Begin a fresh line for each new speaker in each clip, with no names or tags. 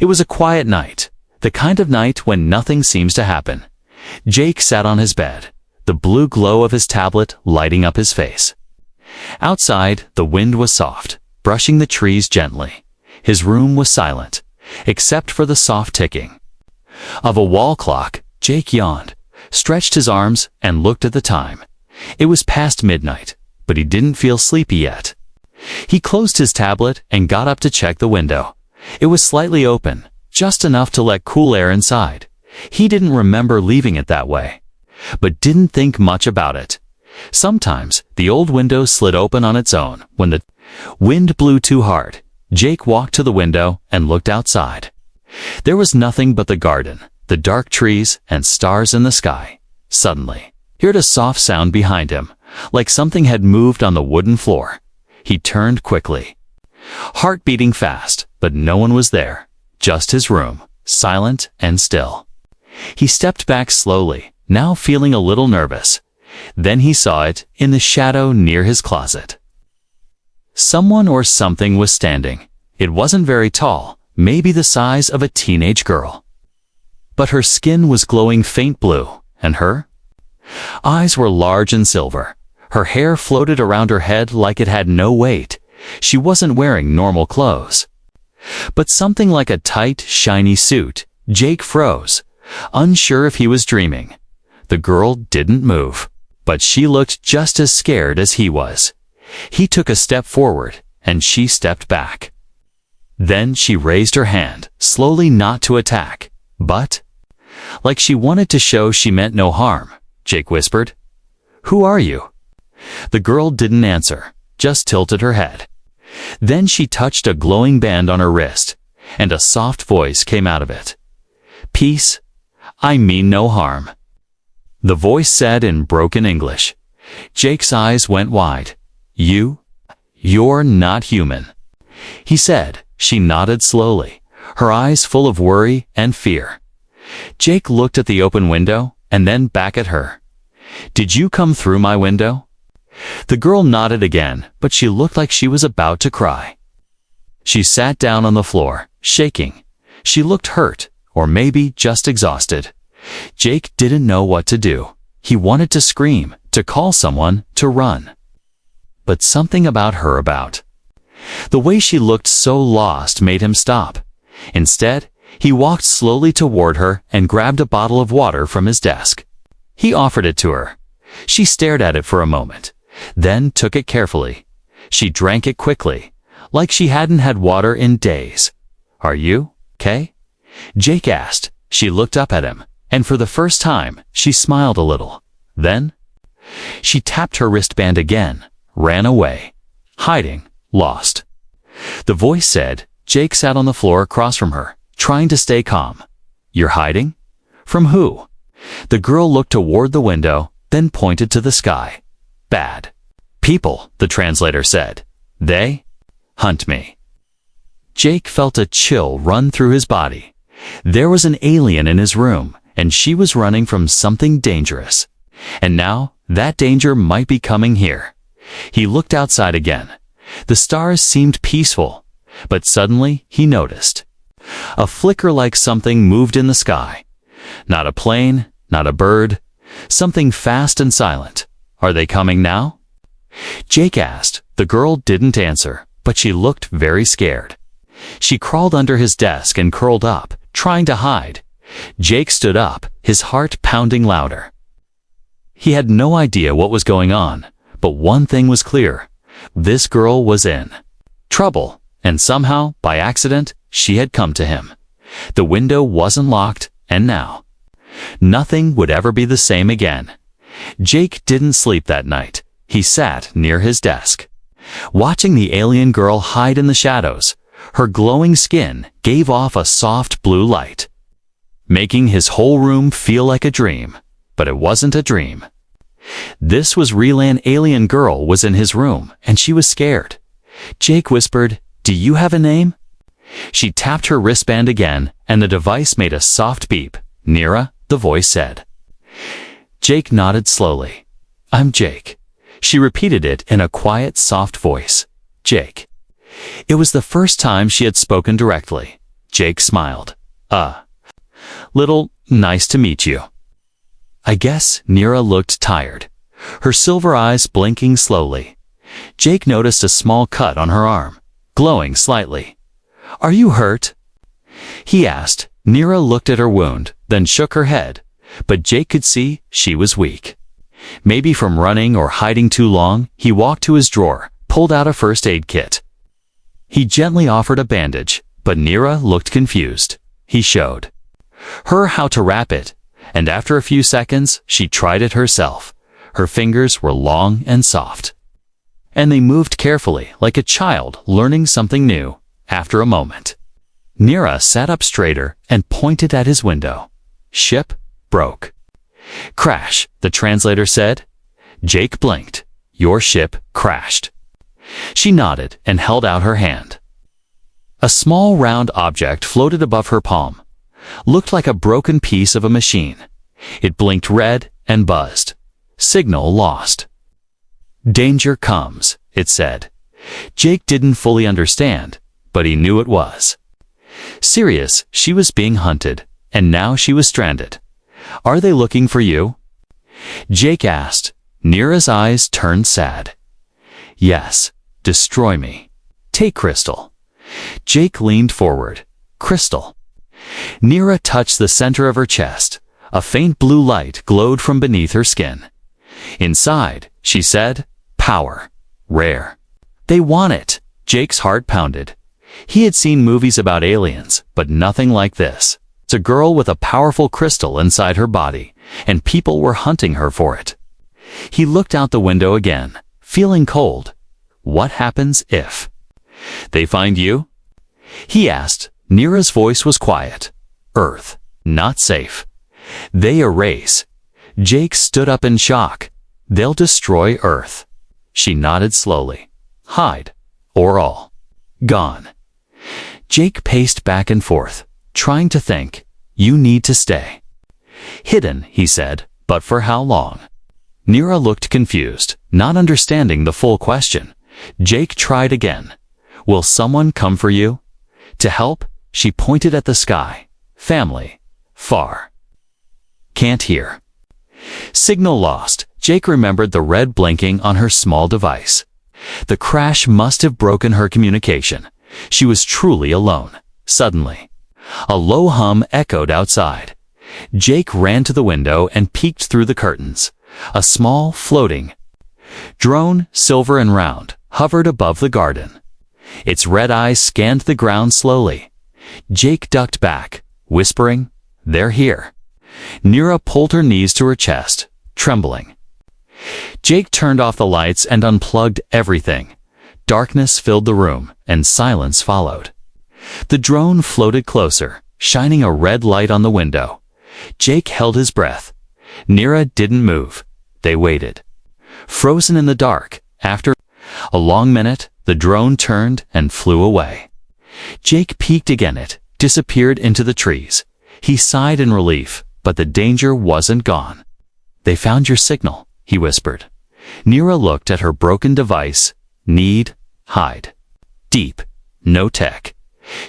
It was a quiet night, the kind of night when nothing seems to happen. Jake sat on his bed, the blue glow of his tablet lighting up his face. Outside, the wind was soft, brushing the trees gently. His room was silent, except for the soft ticking of a wall clock. Jake yawned, stretched his arms, and looked at the time. It was past midnight, but he didn't feel sleepy yet. He closed his tablet and got up to check the window. It was slightly open, just enough to let cool air inside. He didn't remember leaving it that way, but didn't think much about it. Sometimes the old window slid open on its own when the wind blew too hard. Jake walked to the window and looked outside. There was nothing but the garden, the dark trees, and stars in the sky. Suddenly, he heard a soft sound behind him, like something had moved on the wooden floor. He turned quickly, heart beating fast, but no one was there, just his room, silent and still. He stepped back slowly, now feeling a little nervous. Then he saw it in the shadow near his closet. Someone or something was standing. It wasn't very tall, maybe the size of a teenage girl. But her skin was glowing faint blue, and her eyes were large and silver. Her hair floated around her head like it had no weight. She wasn't wearing normal clothes, but something like a tight, shiny suit. Jake froze, unsure if he was dreaming. The girl didn't move, but she looked just as scared as he was. He took a step forward, and she stepped back. Then she raised her hand, slowly, not to attack, but like she wanted to show she meant no harm. Jake whispered, "Who are you?" The girl didn't answer, just tilted her head. Then she touched a glowing band on her wrist, and a soft voice came out of it. "Peace, I mean no harm," the voice said in broken English. Jake's eyes went wide. You're not human," he said. She nodded slowly, her eyes full of worry and fear. Jake looked at the open window and then back at her. "Did you come through my window?" The girl nodded again, but she looked like she was about to cry. She sat down on the floor, shaking. She looked hurt, or maybe just exhausted. Jake didn't know what to do. He wanted to scream, to call someone, to run. But something about the way she looked so lost made him stop. Instead, he walked slowly toward her and grabbed a bottle of water from his desk. He offered it to her. She stared at it for a moment, then took it carefully. She drank it quickly, like she hadn't had water in days. "Are you okay?" Jake asked. She looked up at him, and for the first time, she smiled a little. Then she tapped her wristband again, ran away, hiding, lost. The voice said. Jake sat on the floor across from her, trying to stay calm. "You're hiding? From who?" The girl looked toward the window, then pointed to the sky. "Bad people," the translator said. "They hunt me." Jake felt a chill run through his body. There was an alien in his room, and she was running from something dangerous. And now, that danger might be coming here. He looked outside again. The stars seemed peaceful, but suddenly he noticed a flicker, like something moved in the sky. Not a plane, not a bird, something fast and silent. "Are they coming now?" Jake asked. The girl didn't answer, but she looked very scared. She crawled under his desk and curled up, trying to hide. Jake stood up, his heart pounding louder. He had no idea what was going on, but one thing was clear. This girl was in trouble, and somehow, by accident, she had come to him. The window wasn't locked, and now nothing would ever be the same again. Jake didn't sleep that night. He sat near his desk, watching the alien girl hide in the shadows. Her glowing skin gave off a soft blue light, making his whole room feel like a dream. But it wasn't a dream. This was real. An alien girl was in his room, and she was scared. Jake whispered, "Do you have a name?" She tapped her wristband again, and the device made a soft beep. "Nira," the voice said. Jake nodded slowly. "I'm Jake." She repeated it in a quiet, soft voice. Jake. It was the first time she had spoken directly. Jake smiled. Little, nice to meet you. I guess Nira looked tired, her silver eyes blinking slowly. Jake noticed a small cut on her arm, glowing slightly. Are you hurt? He asked. Nira looked at her wound, then shook her head, but Jake could see she was weak. Maybe from running or hiding too long, he walked to his drawer, pulled out a first aid kit. He gently offered a bandage, but Nira looked confused. He showed her how to wrap it, and after a few seconds, she tried it herself. Her fingers were long and soft, and they moved carefully like a child learning something new. After a moment, Nira sat up straighter and pointed at his window. Ship broke. Crash, the translator said. Jake blinked. Your ship crashed. She nodded and held out her hand. A small round object floated above her palm. Looked like a broken piece of a machine. It blinked red and buzzed. Signal lost. Danger comes, it said. Jake didn't fully understand, but he knew it was serious. She was being hunted, and now she was stranded. Are they looking for you? Jake asked. Nira's eyes turned sad. Yes, destroy me. Take Crystal. Jake leaned forward. Crystal. Nira touched the center of her chest. A faint blue light glowed from beneath her skin. Inside, she said, power. Rare. They want it. Jake's heart pounded. He had seen movies about aliens, but nothing like this. It's a girl with a powerful crystal inside her body, and people were hunting her for it. He looked out the window again, feeling cold. What happens if they find you? He asked. Nira's voice was quiet. Earth. Not safe. They erase. Jake stood up in shock. They'll destroy Earth. She nodded slowly. Hide. Or all. Gone. Jake paced back and forth, trying to think. You need to stay. Hidden, he said, but for how long? Nira looked confused, not understanding the full question. Jake tried again. Will someone come for you? To help, she pointed at the sky. Family. Far. Can't hear. Signal lost. Jake remembered the red blinking on her small device. The crash must have broken her communication. She was truly alone. Suddenly, a low hum echoed outside. Jake ran to the window and peeked through the curtains. A small, floating drone, silver and round, hovered above the garden. Its red eyes scanned the ground slowly. Jake ducked back, whispering, They're here. Nira pulled her knees to her chest, trembling. Jake turned off the lights and unplugged everything. Darkness filled the room, and silence followed. The drone floated closer, shining a red light on the window. Jake held his breath. Nira didn't move. They waited, frozen in the dark. After a long minute, the drone turned and flew away. Jake peeked again. It disappeared into the trees. He sighed in relief, but the danger wasn't gone. They found your signal, he whispered. Nira looked at her broken device. Need, hide. Deep, no tech.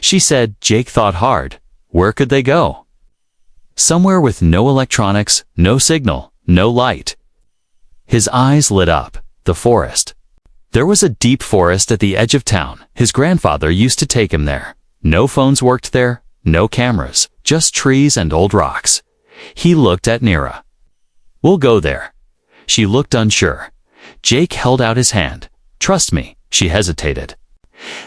She said. Jake thought hard. Where could they go? Somewhere with no electronics, no signal, no light. His eyes lit up. The forest. There was a deep forest at the edge of town. His grandfather used to take him there. No phones worked there, no cameras, just trees and old rocks. He looked at Nira. We'll go there. She looked unsure. Jake held out his hand. Trust me, she hesitated.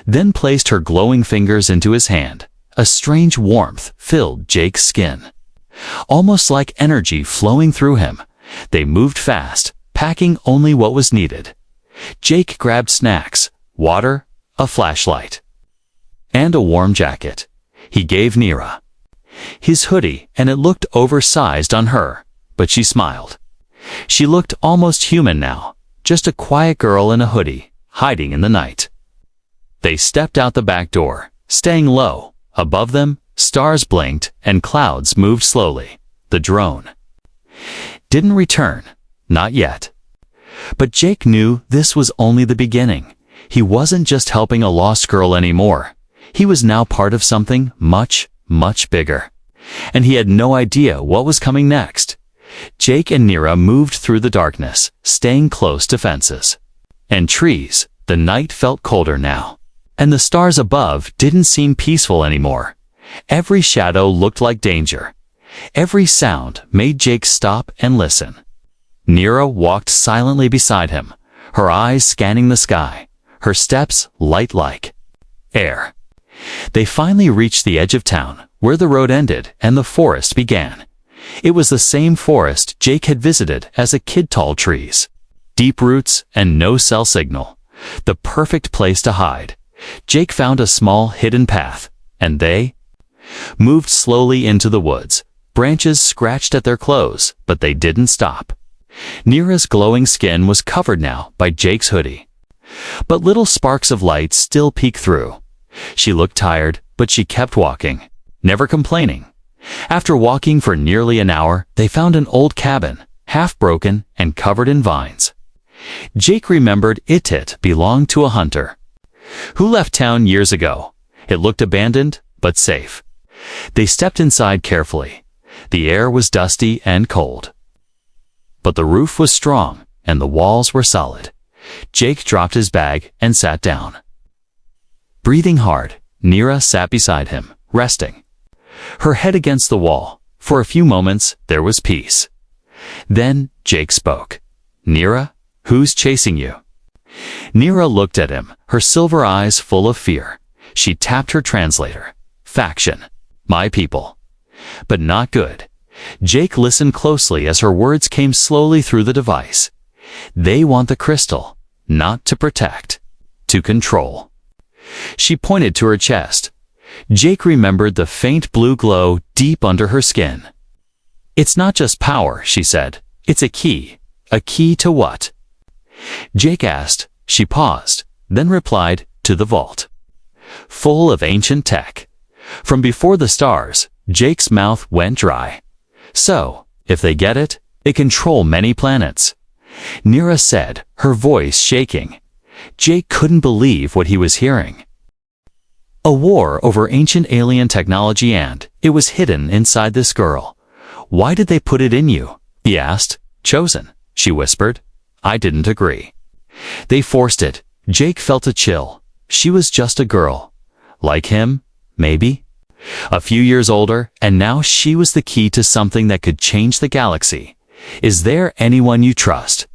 Then placed her glowing fingers into his hand. A strange warmth filled Jake's skin. Almost like energy flowing through him. They moved fast, packing only what was needed. Jake grabbed snacks, water, a flashlight, and a warm jacket. He gave Nira his hoodie, and it looked oversized on her, but she smiled. She looked almost human now, just a quiet girl in a hoodie, hiding in the night. They stepped out the back door, staying low. Above them, stars blinked and clouds moved slowly. The drone didn't return, not yet. But Jake knew this was only the beginning. He wasn't just helping a lost girl anymore. He was now part of something much, much bigger. And he had no idea what was coming next. Jake and Nira moved through the darkness, staying close to fences and trees. The night felt colder now, and the stars above didn't seem peaceful anymore. Every shadow looked like danger. Every sound made Jake stop and listen. Nira walked silently beside him, her eyes scanning the sky, her steps light like air. They finally reached the edge of town, where the road ended and the forest began. It was the same forest Jake had visited as a kid. Tall trees, deep roots, and no cell signal. The perfect place to hide. Jake found a small hidden path, and they moved slowly into the woods. Branches scratched at their clothes, but they didn't stop. Nira's glowing skin was covered now by Jake's hoodie, but little sparks of light still peeked through. She looked tired, but she kept walking, never complaining. After walking for nearly an hour, they found an old cabin, half broken and covered in vines. Jake remembered it belonged to a hunter who left town years ago. It looked abandoned, but safe. They stepped inside carefully. The air was dusty and cold, but the roof was strong and the walls were solid. Jake dropped his bag and sat down. Breathing hard, Nira sat beside him, resting, her head against the wall. For a few moments, there was peace. Then Jake spoke. "Nira, who's chasing you?" Nira looked at him, her silver eyes full of fear. She tapped her translator. "Faction. My people. But not good." Jake listened closely as her words came slowly through the device. "They want the crystal, not to protect, to control." She pointed to her chest. Jake remembered the faint blue glow deep under her skin. "It's not just power," she said. "It's a key." "A key to what?" Jake asked. She paused, then replied, "To the vault. Full of ancient tech." From before the stars, Jake's mouth went dry. "So, if they get it, they control many planets," Nira said, her voice shaking. Jake couldn't believe what he was hearing. A war over ancient alien technology, and it was hidden inside this girl. "Why did they put it in you?" he asked. "Chosen," she whispered. "I didn't agree. They forced it." Jake felt a chill. She was just a girl. Like him, maybe. A few years older, and now she was the key to something that could change the galaxy. "Is there anyone you trust?"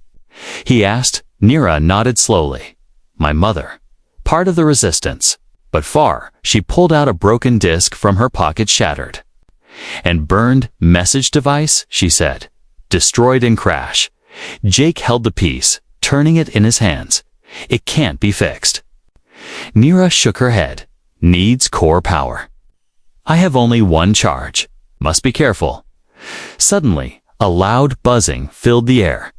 he asked. Nira nodded slowly. "My mother. Part of the resistance. But far." She pulled out a broken disc from her pocket. "Shattered and burned message device," she said. "Destroyed in crash." Jake held the piece, turning it in his hands. "It can't be fixed." Nira shook her head. "Needs core power. I have only one charge. Must be careful." Suddenly, a loud buzzing filled the air.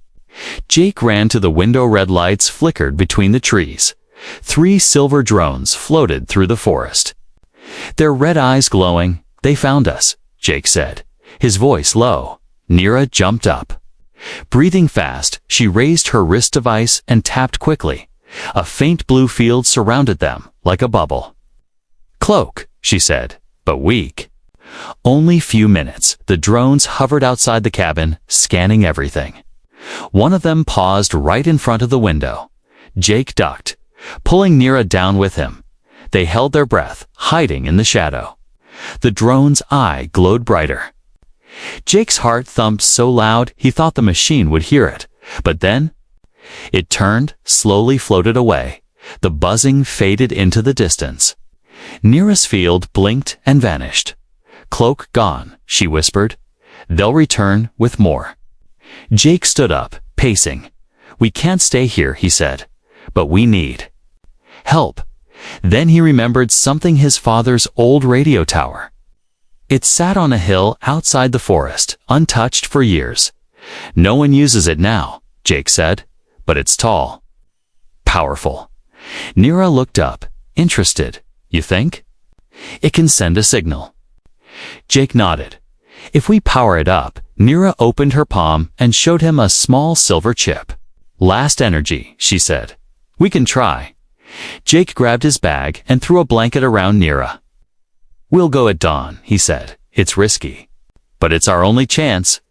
Jake ran to the window. Red lights flickered between the trees. 3 silver drones floated through the forest, their red eyes glowing. "They found us," Jake said, his voice low. Nira jumped up. Breathing fast, she raised her wrist device and tapped quickly. A faint blue field surrounded them, like a bubble. "Cloak," she said, "but weak." Only few minutes. The drones hovered outside the cabin, scanning everything. One of them paused right in front of the window. Jake ducked, pulling Nira down with him. They held their breath, hiding in the shadow. The drone's eye glowed brighter. Jake's heart thumped so loud he thought the machine would hear it. But then it turned, slowly floated away. The buzzing faded into the distance. Nira's field blinked and vanished. "Cloak gone," she whispered. "They'll return with more." Jake stood up, pacing. "We can't stay here," he said. "But we need help." Then he remembered something: his father's old radio tower. It sat on a hill outside the forest, untouched for years. "No one uses it now," Jake said, "but it's tall. Powerful." Nira looked up, interested. "You think?" "It can send a signal." Jake nodded. "If we power it up." Nira opened her palm and showed him a small silver chip. "Last energy," she said. "We can try." Jake grabbed his bag and threw a blanket around Nira. "We'll go at dawn," he said. "It's risky, but it's our only chance."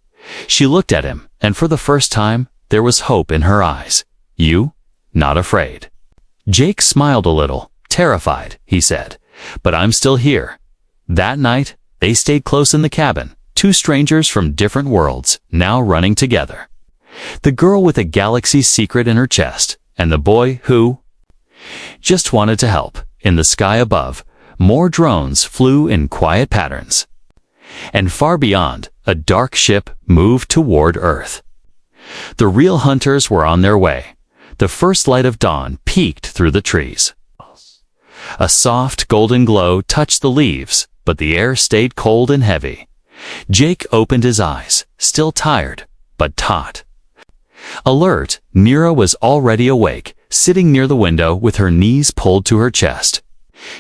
She looked at him, and for the first time, there was hope in her eyes. "You? Not afraid?" Jake smiled a little. "Terrified," he said, "but I'm still here." That night, they stayed close in the cabin, two strangers from different worlds, now running together. The girl with a galaxy secret in her chest, and the boy who just wanted to help. In the sky above, more drones flew in quiet patterns. And far beyond, a dark ship moved toward Earth. The real hunters were on their way. The first light of dawn peeked through the trees. A soft golden glow touched the leaves, but the air stayed cold and heavy. Jake opened his eyes, still tired, but taut. Alert, Nira was already awake, sitting near the window with her knees pulled to her chest.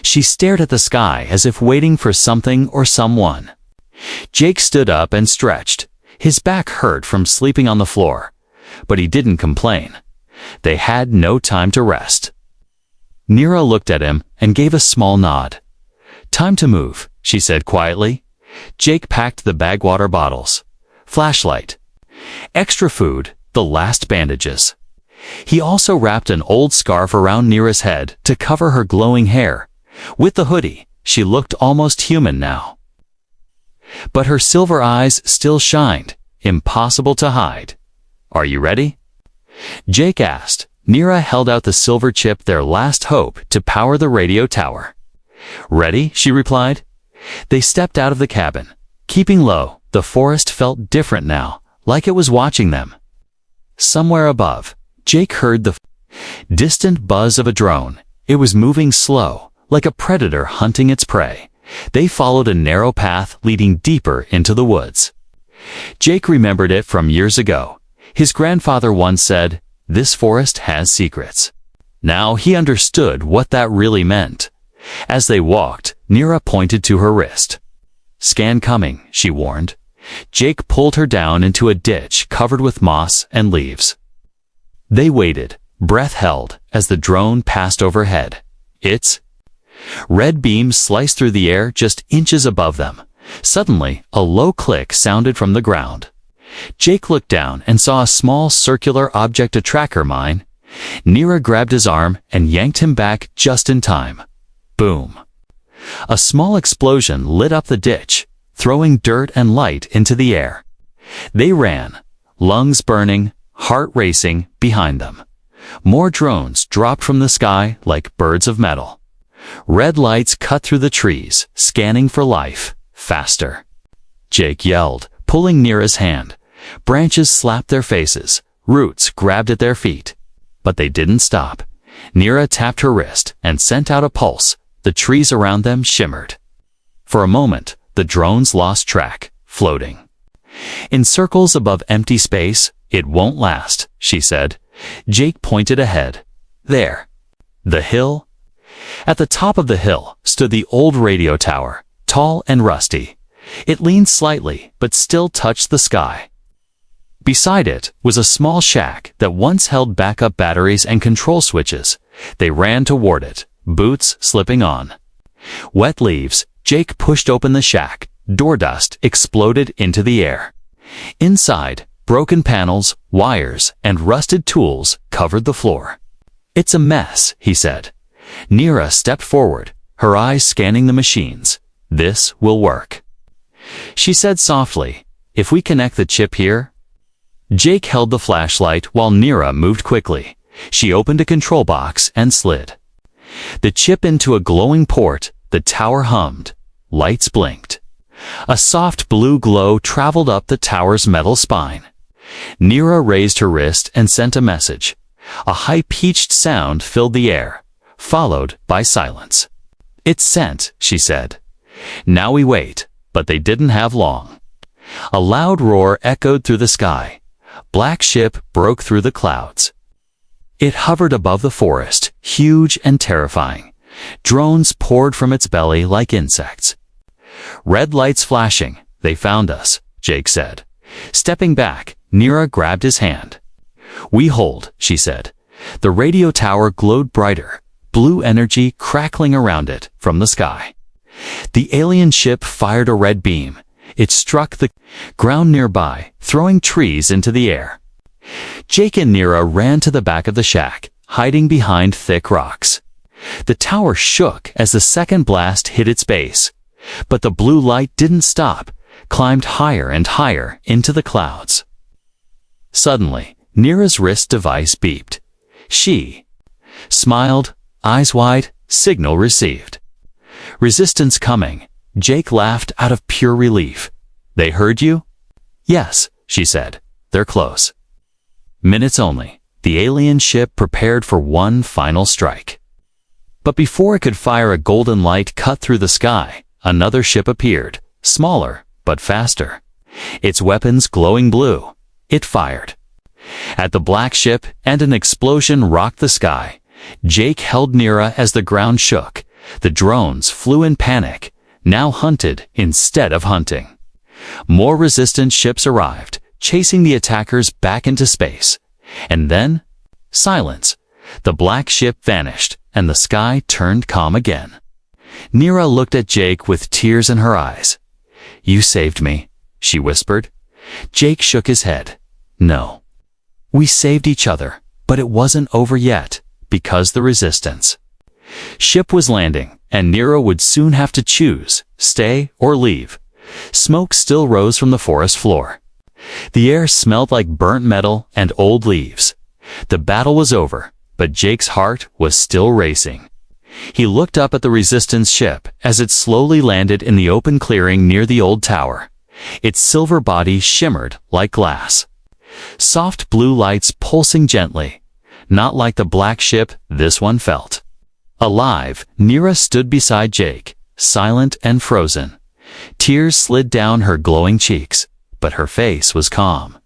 She stared at the sky as if waiting for something or someone. Jake stood up and stretched. His back hurt from sleeping on the floor, but he didn't complain. They had no time to rest. Nira looked at him and gave a small nod. "Time to move," she said quietly. Jake packed the bag water bottles, flashlight, extra food, the last bandages. He also wrapped an old scarf around Nira's head to cover her glowing hair. With the hoodie, she looked almost human now. But her silver eyes still shined, impossible to hide. "Are you ready?" Jake asked. Nira held out the silver chip, their last hope to power the radio tower. "Ready?" she replied. They stepped out of the cabin. Keeping low, the forest felt different now, like it was watching them. Somewhere above, Jake heard the distant buzz of a drone. It was moving slow, like a predator hunting its prey. They followed a narrow path leading deeper into the woods. Jake remembered it from years ago. His grandfather once said, "This forest has secrets." Now he understood what that really meant. As they walked, Nira pointed to her wrist. "Scan coming," she warned. Jake pulled her down into a ditch covered with moss and leaves. They waited, breath held, as the drone passed overhead. Its red beam sliced through the air just inches above them. Suddenly, a low click sounded from the ground. Jake looked down and saw a small circular object, a tracker mine. Nira grabbed his arm and yanked him back just in time. Boom! A small explosion lit up the ditch, throwing dirt and light into the air. They ran, lungs burning, heart racing, behind them. More drones dropped from the sky like birds of metal. Red lights cut through the trees, scanning for life. Faster! Jake yelled, pulling Nira's hand. Branches slapped their faces, roots grabbed at their feet. But they didn't stop. Nira tapped her wrist and sent out a pulse. The trees around them shimmered. For a moment, the drones lost track, floating in circles above empty space. "It won't last," she said. Jake pointed ahead. There. The hill? At the top of the hill stood the old radio tower, tall and rusty. It leaned slightly, but still touched the sky. Beside it was a small shack that once held backup batteries and control switches. They ran toward it, boots slipping on. Wet leaves, Jake pushed open the shack. Door dust exploded into the air. Inside, broken panels, wires, and rusted tools covered the floor. "It's a mess," he said. Nira stepped forward, her eyes scanning the machines. "This will work," she said softly. "If we connect the chip here." Jake held the flashlight while Nira moved quickly. She opened a control box and slid the chip into a glowing port. The tower hummed. Lights blinked. A soft blue glow traveled up the tower's metal spine. Nira raised her wrist and sent a message. A high-pitched sound filled the air, followed by silence. "It's sent," she said. Now we wait, but they didn't have long. A loud roar echoed through the sky. Black ship broke through the clouds. It hovered above the forest, huge and terrifying. Drones poured from its belly like insects. "Red lights flashing. They found us," Jake said. Stepping back, Nira grabbed his hand. "We hold," she said. The radio tower glowed brighter. blue energy crackling around it from the sky. The alien ship fired a red beam. It struck the ground nearby, throwing trees into the air. Jake and Nira ran to the back of the shack, hiding behind thick rocks. The tower shook as the second blast hit its base, but the blue light didn't stop, climbed higher and higher into the clouds. Suddenly, Nira's wrist device beeped. She smiled, eyes wide, signal received. Resistance coming. Jake laughed out of pure relief. They heard you? Yes, she said. They're close. Minutes only. The alien ship prepared for one final strike. But before it could fire, a golden light cut through the sky. Another ship appeared, smaller, but faster. Its weapons glowing blue. It fired at the black ship, and an explosion rocked the sky. Jake held Nira as the ground shook. The drones flew in panic, now hunted instead of hunting. More resistance ships arrived, chasing the attackers back into space. And then, silence. The black ship vanished, and the sky turned calm again. Nira looked at Jake with tears in her eyes. You saved me, she whispered. Jake shook his head. No. We saved each other, but it wasn't over yet, because the resistance. Ship was landing, and Nira would soon have to choose, stay or leave. Smoke still rose from the forest floor. The air smelled like burnt metal and old leaves. The battle was over, but Jake's heart was still racing. He looked up at the resistance ship as it slowly landed in the open clearing near the old tower. Its silver body shimmered like glass. Soft blue lights pulsing gently. Not like the black ship this one felt. Alive, Nira stood beside Jake, silent and frozen. Tears slid down her glowing cheeks, but her face was calm.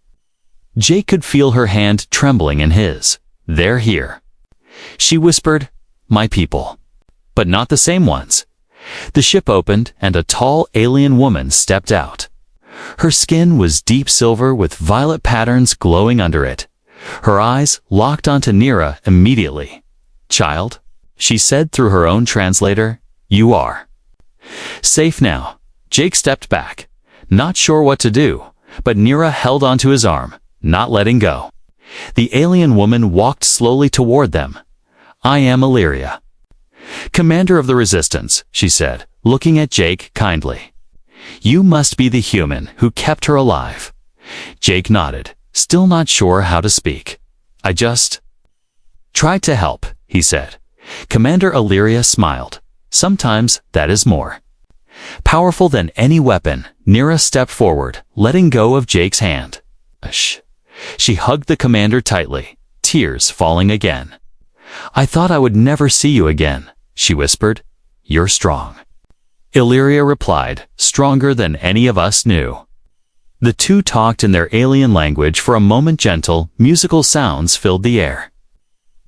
Jake could feel her hand trembling in his. They're here. She whispered, my people. But not the same ones. The ship opened, and a tall alien woman stepped out. Her skin was deep silver with violet patterns glowing under it. Her eyes locked onto Nira immediately. Child, she said through her own translator, you are safe now. Jake stepped back, not sure what to do, but Nira held onto his arm, not letting go. The alien woman walked slowly toward them. I am Illyria, commander of the resistance, she said, looking at Jake kindly. You must be the human who kept her alive. Jake nodded, still not sure how to speak. I just tried to help, he said. Commander Illyria smiled. Sometimes that is more powerful than any weapon. Nira stepped forward, letting go of Jake's hand. Shh. She hugged the commander tightly, tears falling again. I thought I would never see you again, she whispered. You're strong. Illyria replied, stronger than any of us knew. The two talked in their alien language for a moment. Gentle, musical sounds filled the air.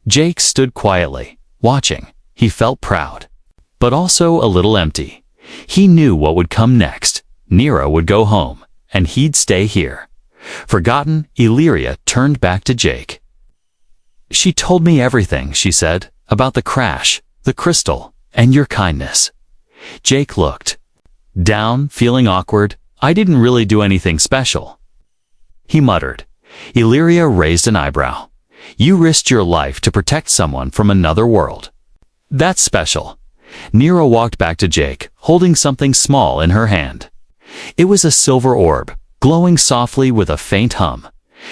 Jake stood quietly, watching. He felt proud, but also a little empty. He knew what would come next. Nira would go home, and he'd stay here. Forgotten, Illyria turned back to Jake. She told me everything, she said, about the crash, the crystal, and your kindness. Jake looked down, feeling awkward. I didn't really do anything special, he muttered. Illyria raised an eyebrow. You risked your life to protect someone from another world. That's special. Nira walked back to Jake, holding something small in her hand. It was a silver orb, glowing softly with a faint hum.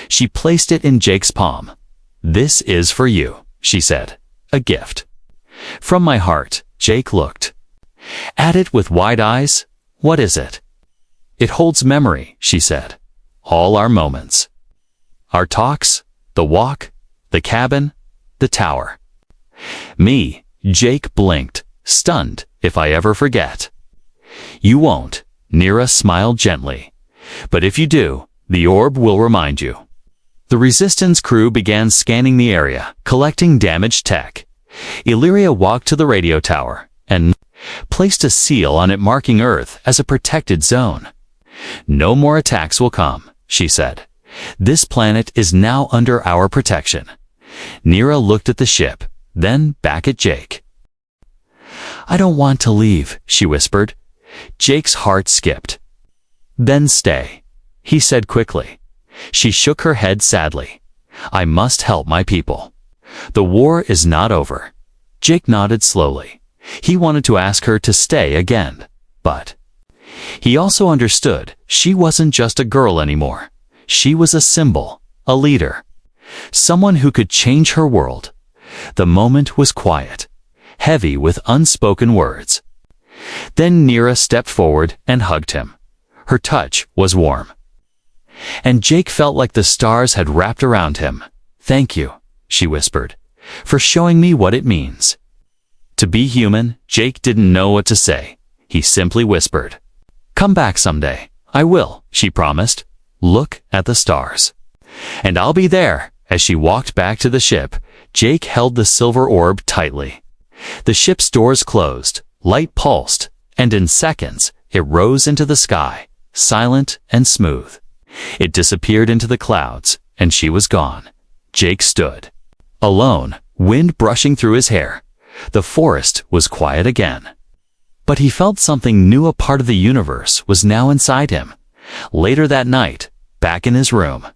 She placed it in Jake's palm. This is for you, she said. A gift. From my heart. Jake looked at it with wide eyes. What is it? It holds memory, she said. All our moments. Our talks, the walk, the cabin, the tower. Me, Jake blinked, stunned. If I ever forget. You won't, Nira smiled gently. But if you do, the orb will remind you. The resistance crew began scanning the area, collecting damaged tech. Illyria walked to the radio tower and placed a seal on it marking Earth as a protected zone. No more attacks will come, she said. This planet is now under our protection. Nira looked at the ship. then back at Jake. "I don't want to leave," she whispered. Jake's heart skipped. "Then stay," he said quickly. She shook her head sadly. "I must help my people. The war is not over." Jake nodded slowly. He wanted to ask her to stay again, but he also understood she wasn't just a girl anymore. She was a symbol, a leader, someone who could change her world. The moment was quiet, heavy with unspoken words. Then Nira stepped forward and hugged him. Her touch was warm. And Jake felt like the stars had wrapped around him. "Thank you," she whispered, "for showing me what it means." To be human, Jake didn't know what to say. He simply whispered, "Come back someday." "I will," she promised. "Look at the stars." "And I'll be there." As she walked back to the ship, Jake held the silver orb tightly. The ship's doors closed, light pulsed, and in seconds it rose into the sky, silent and smooth. It disappeared into the clouds, and she was gone. Jake stood, alone, wind brushing through his hair. The forest was quiet again. But he felt something new. A part of the universe was now inside him. Later that night, back in his room,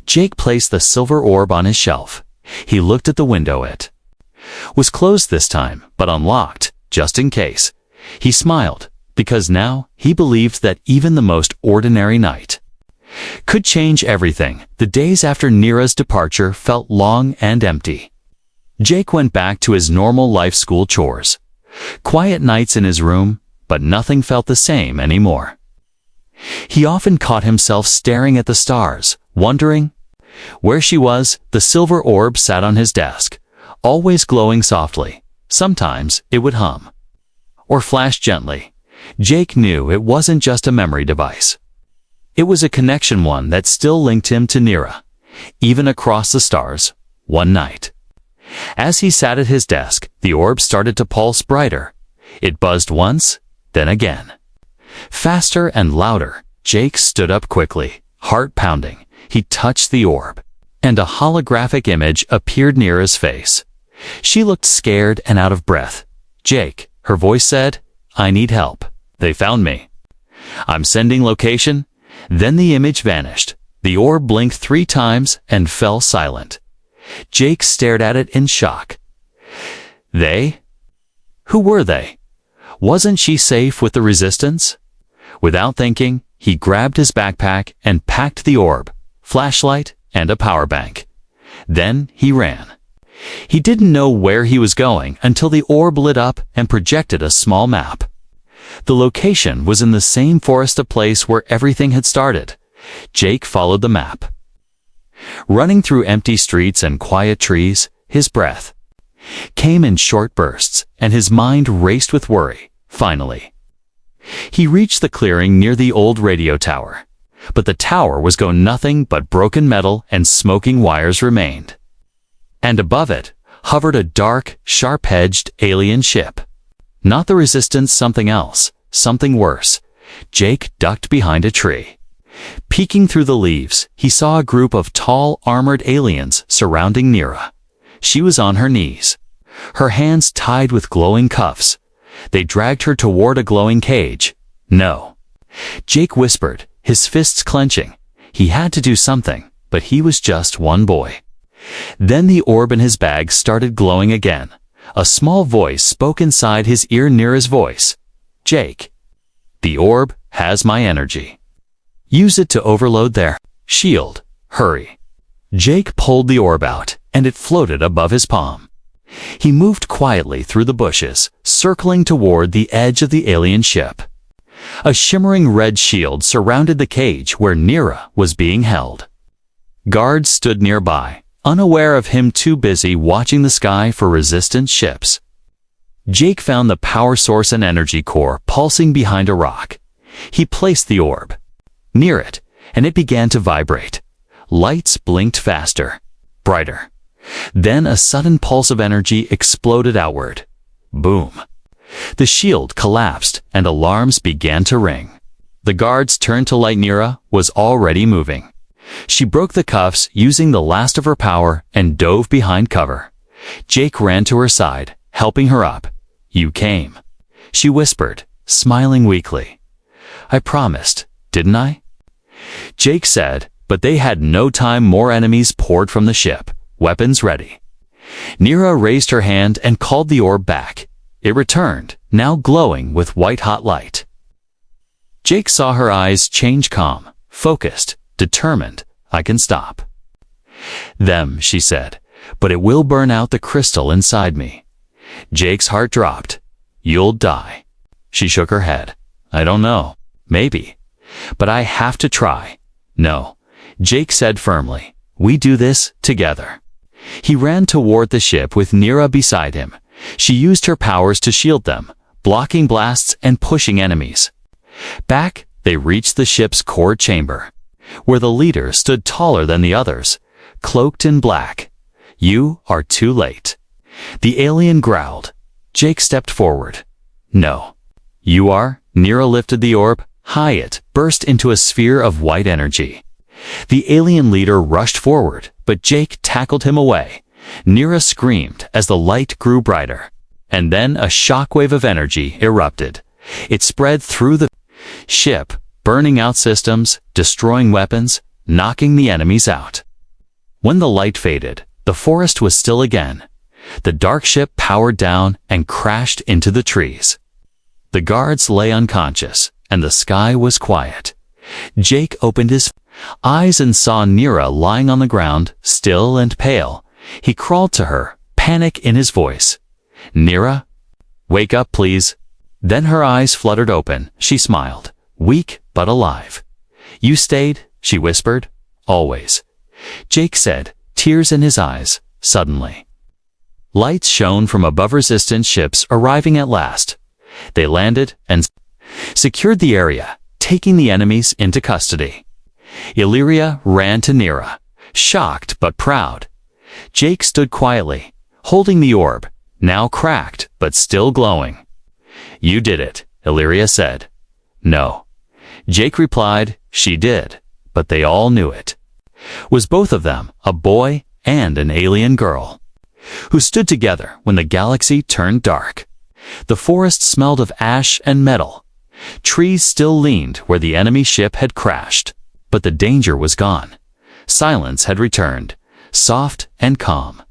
Jake placed the silver orb on his shelf. He looked at the window. It was closed this time, but unlocked, just in case. He smiled, because now he believed that even the most ordinary night could change everything. The days after Nira's departure felt long and empty. Jake went back to his normal life, school chores, quiet nights in his room, but nothing felt the same anymore. He often caught himself staring at the stars, wondering where she was. The silver orb sat on his desk, always glowing softly. Sometimes it would hum or flash gently. Jake knew it wasn't just a memory device. It was a connection, one that still linked him to Nira, even across the stars. One night, as he sat at his desk, the orb started to pulse brighter. It buzzed once, then again, faster and louder. Jake stood up quickly, heart pounding. He touched the orb, and a holographic image appeared near his face. She looked scared and out of breath. "Jake," her voice said, "I need help. They found me. I'm sending location." Then the image vanished. The orb blinked 3 times and fell silent. Jake stared at it in shock. They? Who were they? Wasn't she safe with the resistance? Without thinking, he grabbed his backpack and packed the orb, flashlight, and a power bank. Then he ran. He didn't know where he was going until the orb lit up and projected a small map. The location was in the same forest, a place where everything had started. Jake followed the map, running through empty streets and quiet trees. His breath came in short bursts, and his mind raced with worry. Finally, he reached the clearing near the old radio tower. But the tower was gone. Nothing but broken metal and smoking wires remained. And above it hovered a dark, sharp-edged alien ship. Not the Resistance, something else, something worse. Jake ducked behind a tree. Peeking through the leaves, he saw a group of tall, armored aliens surrounding Nira. She was on her knees, her hands tied with glowing cuffs. They dragged her toward a glowing cage. "No," Jake whispered, his fists clenching. He had to do something, but he was just one boy. Then the orb in his bag started glowing again. A small voice spoke inside his ear, Nira's voice. "Jake, the orb has my energy. Use it to overload their shield. Hurry." Jake pulled the orb out, and it floated above his palm. He moved quietly through the bushes, circling toward the edge of the alien ship. A shimmering red shield surrounded the cage where Nira was being held. Guards stood nearby, unaware of him, too busy watching the sky for resistance ships. Jake found the power source, an energy core pulsing behind a rock. He placed the orb near it, and it began to vibrate. Lights blinked faster, brighter. Then a sudden pulse of energy exploded outward. Boom! The shield collapsed, and alarms began to ring. The guards turned to light. Nira was already moving. She broke the cuffs using the last of her power and dove behind cover. Jake ran to her side, helping her up. "You came," she whispered, smiling weakly. "I promised, didn't I?" Jake said, but they had no time. More enemies poured from the ship, weapons ready. Nira raised her hand and called the orb back. It returned, now glowing with white-hot light. Jake saw her eyes change, calm, focused, determined. "I can stop them," she said, "but it will burn out the crystal inside me." Jake's heart dropped. "You'll die." She shook her head. "I don't know. Maybe. But I have to try." "No," Jake said firmly. "We do this together." He ran toward the ship with Nira beside him. She used her powers to shield them, blocking blasts and pushing enemies. Back, they reached the ship's core chamber, where the leader stood taller than the others, cloaked in black. "You are too late," the alien growled. Jake stepped forward. "No." "You are." Nira lifted the orb. High it burst into a sphere of white energy. The alien leader rushed forward, but Jake tackled him away. Nira screamed as the light grew brighter. And then a shockwave of energy erupted. It spread through the ship, burning out systems, destroying weapons, knocking the enemies out. When the light faded, the forest was still again. The dark ship powered down and crashed into the trees. The guards lay unconscious, and the sky was quiet. Jake opened his eyes and saw Nira lying on the ground, still and pale. He crawled to her, panic in his voice. "Nira? Wake up, please." Then her eyes fluttered open. She smiled, weak but alive. "You stayed," she whispered. "Always." Jake said, tears in his eyes, suddenly. Lights shone from above. Resistance ships arriving at last. They landed and secured the area, taking the enemies into custody. Illyria ran to Nira, shocked but proud. Jake stood quietly, holding the orb, now cracked but still glowing. "You did it," Illyria said. "No." Jake replied, "She did, but they all knew it." Was both of them, a boy and an alien girl, who stood together when the galaxy turned dark. The forest smelled of ash and metal. Trees still leaned where the enemy ship had crashed, but the danger was gone. Silence had returned, soft and calm.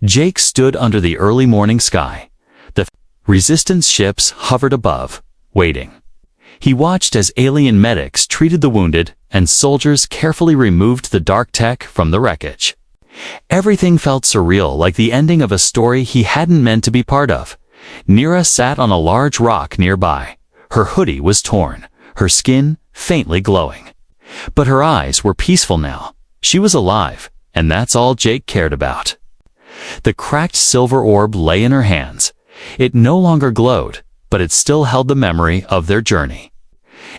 Jake stood under the early morning sky. The resistance ships hovered above, waiting. He watched as alien medics treated the wounded and soldiers carefully removed the dark tech from the wreckage. Everything felt surreal, like the ending of a story he hadn't meant to be part of. Nira sat on a large rock nearby. Her hoodie was torn, her skin faintly glowing. But her eyes were peaceful now. She was alive, and that's all Jake cared about. The cracked silver orb lay in her hands. It no longer glowed, but it still held the memory of their journey.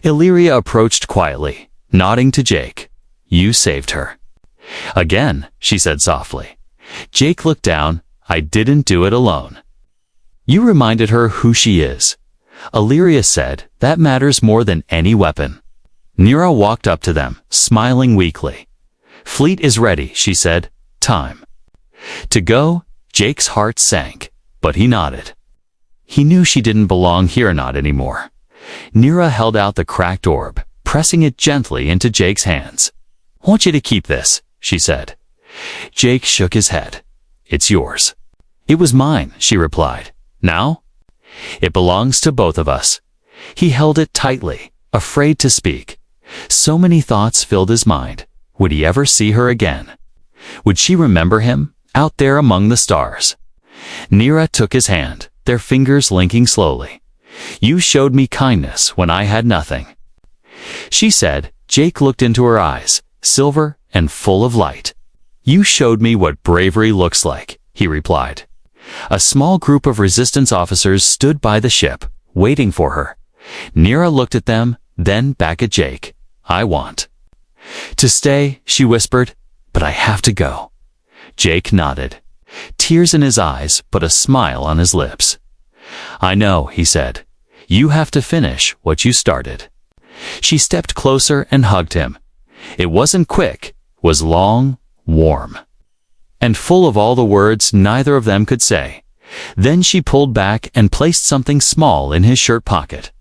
Illyria approached quietly, nodding to Jake. "You saved her." "Again," she said softly. Jake looked down. "I didn't do it alone." "You reminded her who she is." Illyria said, "That matters more than any weapon." Nira walked up to them, smiling weakly. "Fleet is ready," she said. "Time to go." Jake's heart sank, but he nodded. He knew she didn't belong here, not anymore. Nira held out the cracked orb, pressing it gently into Jake's hands. "I want you to keep this," she said. Jake shook his head. "It's yours." "It was mine," she replied. "Now?" "It belongs to both of us." He held it tightly, afraid to speak. So many thoughts filled his mind. Would he ever see her again? Would she remember him, out there among the stars? Nira took his hand, their fingers linking slowly. "You showed me kindness when I had nothing," she said. Jake looked into her eyes, silver and full of light. "You showed me what bravery looks like," he replied. A small group of resistance officers stood by the ship, waiting for her. Nira looked at them, then back at Jake. "I want to stay," she whispered, "but I have to go." Jake nodded, tears in his eyes but a smile on his lips. "I know," he said. "You have to finish what you started." She stepped closer and hugged him. It wasn't quick, was long, warm. and full of all the words neither of them could say. Then she pulled back and placed something small in his shirt pocket.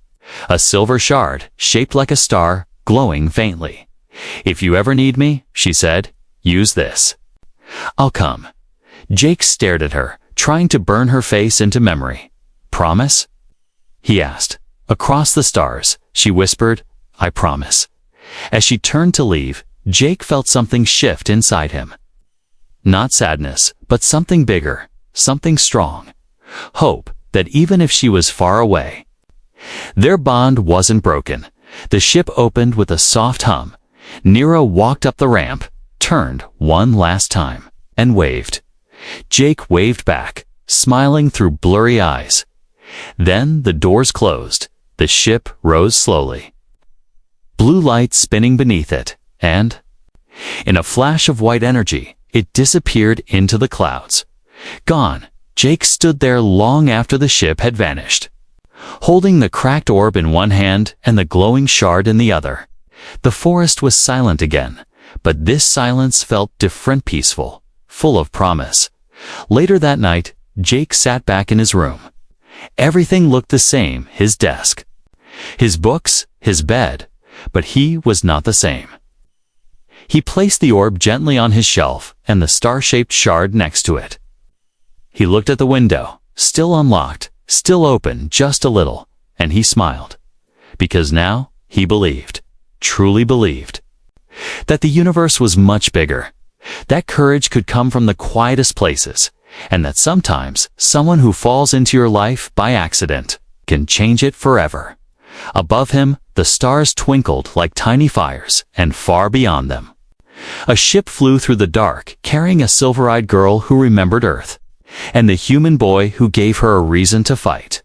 A silver shard, shaped like a star, glowing faintly. "If you ever need me," she said, "use this." "I'll come." Jake stared at her, trying to burn her face into memory. "Promise?" he asked. "Across the stars," she whispered, "I promise." As she turned to leave, Jake felt something shift inside him. Not sadness, but something bigger, something strong. Hope that even if she was far away. Their bond wasn't broken. The ship opened with a soft hum. Nero walked up the ramp, turned one last time, and waved. Jake waved back, smiling through blurry eyes. Then the doors closed. The ship rose slowly. Blue light spinning beneath it, and, in a flash of white energy, it disappeared into the clouds. Gone, Jake stood there long after the ship had vanished, holding the cracked orb in one hand and the glowing shard in the other. The forest was silent again, but this silence felt different, peaceful, full of promise. Later that night, Jake sat back in his room. Everything looked the same, his desk, his books, his bed, but he was not the same. He placed the orb gently on his shelf and the star-shaped shard next to it. He looked at the window, still unlocked, still open just a little, and he smiled. Because now he believed, truly believed, that the universe was much bigger, that courage could come from the quietest places, and that sometimes someone who falls into your life by accident can change it forever. Above him, the stars twinkled like tiny fires, and far beyond them, a ship flew through the dark, carrying a silver-eyed girl who remembered Earth, and the human boy who gave her a reason to fight.